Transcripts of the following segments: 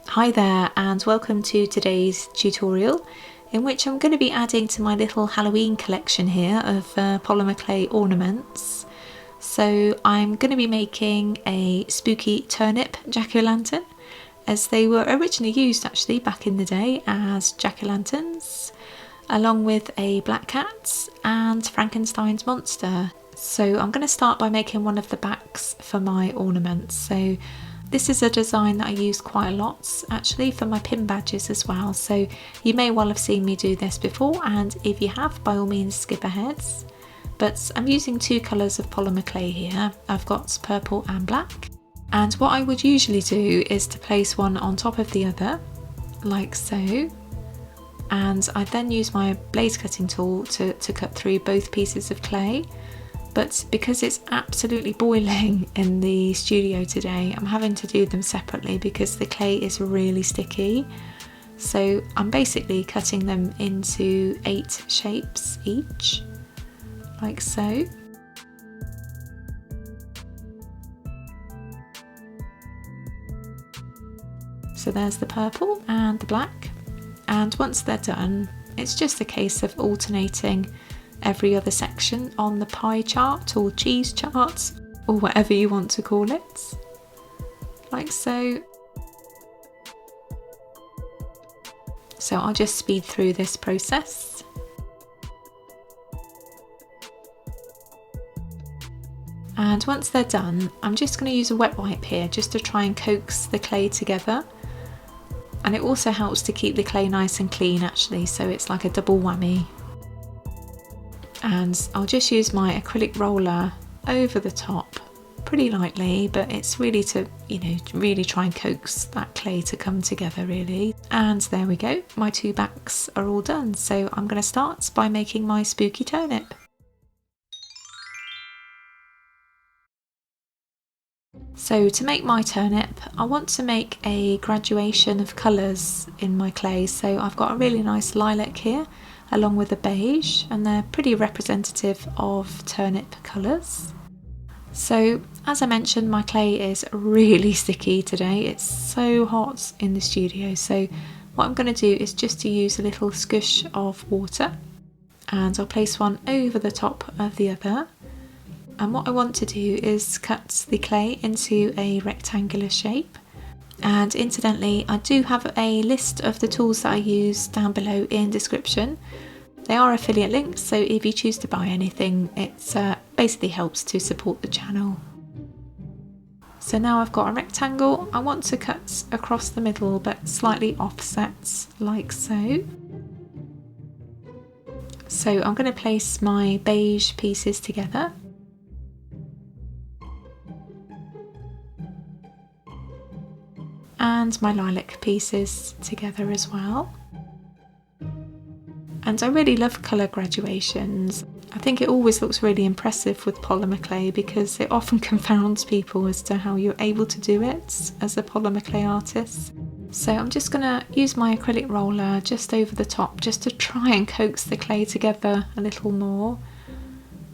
Hi there and welcome to today's tutorial in which I'm going to be adding to my little Halloween collection here of polymer clay ornaments. So I'm going to be making a spooky turnip jack-o'-lantern, as they were originally used actually back in the day as jack-o'-lanterns, along with a black cat and Frankenstein's monster. So I'm going to start by making one of the backs for my ornaments. So this is a design that I use quite a lot actually for my pin badges as well, so you may well have seen me do this before, and if you have, by all means skip ahead. But I'm using two colours of polymer clay here. I've got purple and black, and what I would usually do is to place one on top of the other like so, and I then use my blade cutting tool to cut through both pieces of clay. But because it's absolutely boiling in the studio today, I'm having to do them separately because the clay is really sticky. So I'm basically cutting them into 8 shapes each, like so. So there's the purple and the black. And once they're done, it's just a case of alternating every other section on the pie chart or cheese chart or whatever you want to call it, like so. So I'll just speed through this process. And once they're done, I'm just going to use a wet wipe here just to try and coax the clay together, and it also helps to keep the clay nice and clean actually, so it's like a double whammy. And I'll just use my acrylic roller over the top pretty lightly, but it's really to, really try and coax that clay to come together really. And there we go, my two backs are all done. So I'm going to start by making my spooky turnip. So to make my turnip, I want to make a graduation of colours in my clay. So I've got a really nice lilac here, along with a beige, and they're pretty representative of turnip colours. So as I mentioned, my clay is really sticky today. It's so hot in the studio, so what I'm going to do is just to use a little squish of water, and I'll place one over the top of the other. And what I want to do is cut the clay into a rectangular shape. And incidentally, I do have a list of the tools that I use down below in description. They are affiliate links, so if you choose to buy anything, it basically helps to support the channel. So now I've got a rectangle. I want to cut across the middle but slightly offset like so. So I'm going to place my beige pieces together. And my lilac pieces together as well. And I really love colour graduations. I think it always looks really impressive with polymer clay because it often confounds people as to how you're able to do it as a polymer clay artist. So I'm just going to use my acrylic roller just over the top just to try and coax the clay together a little more.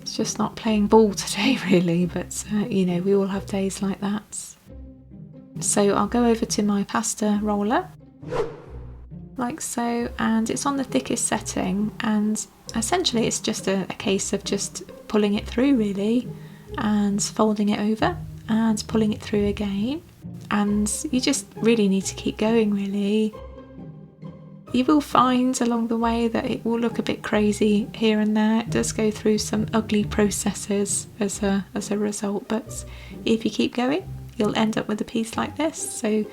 It's just not playing ball today really, but we all have days like that. So I'll go over to my pasta roller, like so, and it's on the thickest setting, and essentially it's just a case of just pulling it through really, and folding it over and pulling it through again, and you just really need to keep going really. You will find along the way that it will look a bit crazy here and there. It does go through some ugly processes as a result, but if you keep going, you'll end up with a piece like this, so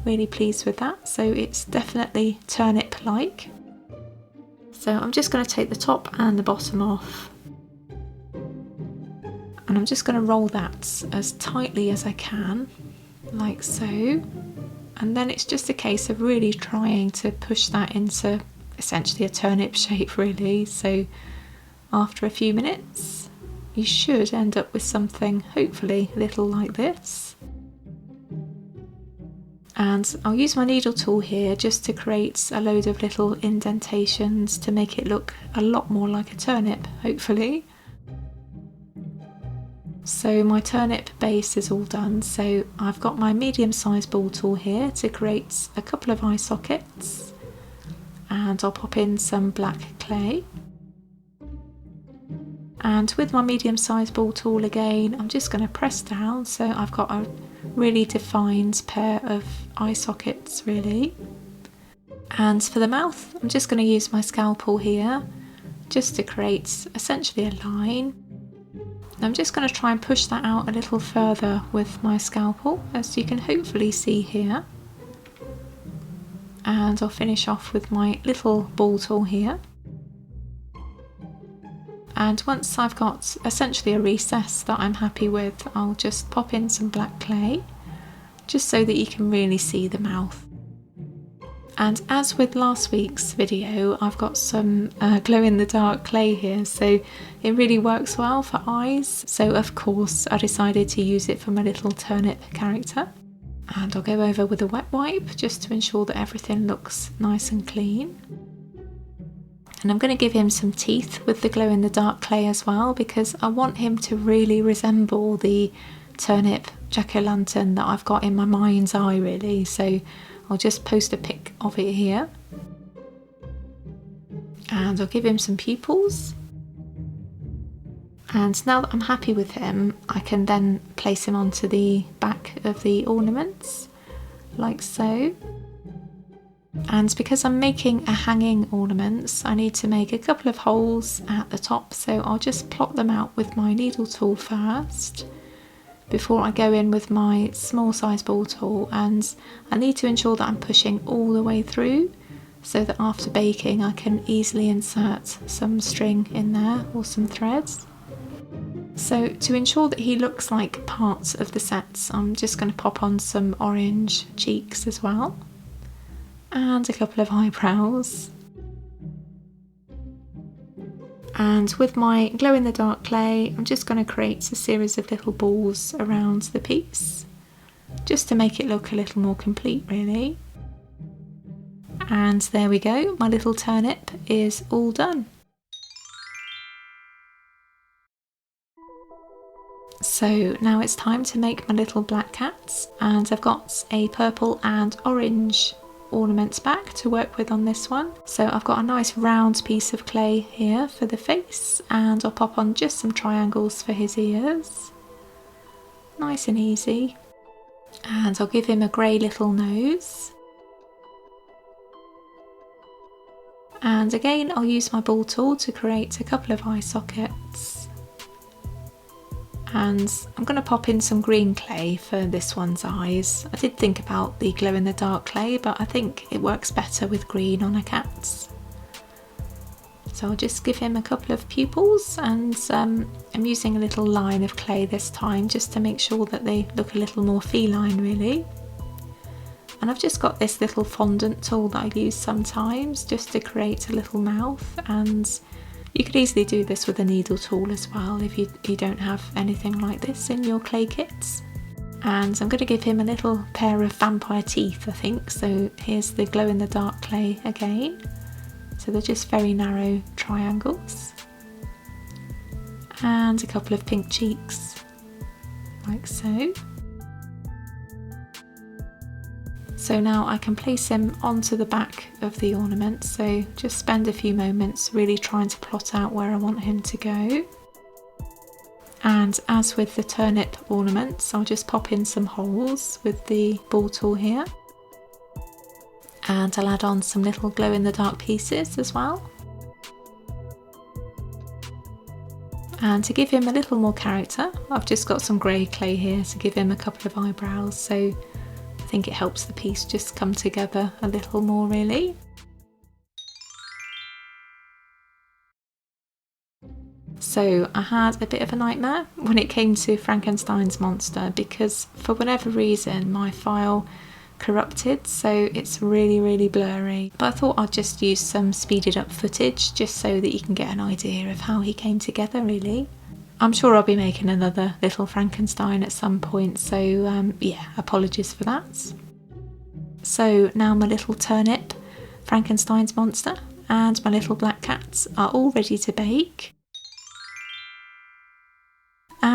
really pleased with that. So it's definitely turnip-like. So I'm just going to take the top and the bottom off, and I'm just going to roll that as tightly as I can, like so, and then it's just a case of really trying to push that into essentially a turnip shape really. So after a few minutes you should end up with something hopefully a little like this. And I'll use my needle tool here just to create a load of little indentations to make it look a lot more like a turnip, hopefully. So my turnip base is all done, so I've got my medium-sized ball tool here to create a couple of eye sockets, and I'll pop in some black clay. And with my medium-sized ball tool again, I'm just going to press down so I've got a really defined pair of eye sockets really. And for the mouth, I'm just going to use my scalpel here just to create essentially a line. I'm just going to try and push that out a little further with my scalpel, as you can hopefully see here. And I'll finish off with my little ball tool here. And once I've got essentially a recess that I'm happy with, I'll just pop in some black clay, just so that you can really see the mouth. And as with last week's video, I've got some glow-in-the-dark clay here, so it really works well for eyes. So of course I decided to use it for my little turnip character. And I'll go over with a wet wipe just to ensure that everything looks nice and clean. And I'm going to give him some teeth with the glow-in-the-dark clay as well, because I want him to really resemble the turnip jack-o'-lantern that I've got in my mind's eye really. So I'll just post a pic of it here. And I'll give him some pupils. And now that I'm happy with him, I can then place him onto the back of the ornaments, like so. And because I'm making a hanging ornaments, I need to make a couple of holes at the top, so I'll just plot them out with my needle tool first before I go in with my small size ball tool. And I need to ensure that I'm pushing all the way through so that after baking I can easily insert some string in there or some threads. So to ensure that he looks like parts of the sets, I'm just going to pop on some orange cheeks as well, and a couple of eyebrows. And with my glow-in-the-dark clay, I'm just going to create a series of little balls around the piece, just to make it look a little more complete really. And there we go, my little turnip is all done. So now it's time to make my little black cats, and I've got a purple and orange ornaments back to work with on this one. So I've got a nice round piece of clay here for the face, and I'll pop on just some triangles for his ears. Nice and easy. And I'll give him a grey little nose. And again I'll use my ball tool to create a couple of eye sockets. And I'm going to pop in some green clay for this one's eyes. I did think about the glow-in-the-dark clay, but I think it works better with green on a cat's. So I'll just give him a couple of pupils, and I'm using a little line of clay this time just to make sure that they look a little more feline really. And I've just got this little fondant tool that I use sometimes just to create a little mouth, and you could easily do this with a needle tool as well if you don't have anything like this in your clay kits. And I'm going to give him a little pair of vampire teeth, I think. So here's the glow-in-the-dark clay again. So they're just very narrow triangles. And a couple of pink cheeks, like so. So now I can place him onto the back of the ornament, so just spend a few moments really trying to plot out where I want him to go. And as with the turnip ornaments, I'll just pop in some holes with the ball tool here. And I'll add on some little glow-in-the-dark pieces as well. And to give him a little more character, I've just got some grey clay here to give him a couple of eyebrows, so I think it helps the piece just come together a little more really. So I had a bit of a nightmare when it came to Frankenstein's monster, because for whatever reason my file corrupted, so it's really blurry. But I thought I'd just use some speeded up footage just so that you can get an idea of how he came together really. I'm sure I'll be making another little Frankenstein at some point, so yeah, apologies for that. So now my little turnip, Frankenstein's monster, and my little black cats are all ready to bake.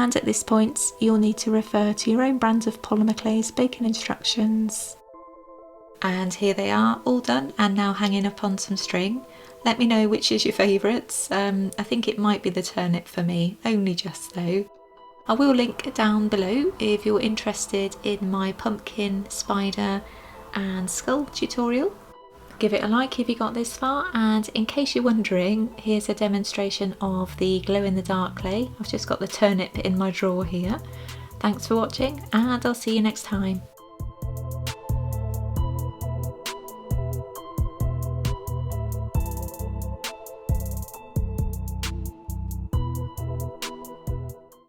and at this point you'll need to refer to your own brand of polymer clay's baking instructions. And here they are, all done and now hanging up on some string. Let me know which is your favourites. I think it might be the turnip for me, only just though. I will link down below if you're interested in my pumpkin, spider and skull tutorial. Give it a like if you got this far, and in case you're wondering, here's a demonstration of the glow-in-the-dark clay. I've just got the turnip in my drawer here. Thanks for watching and I'll see you next time.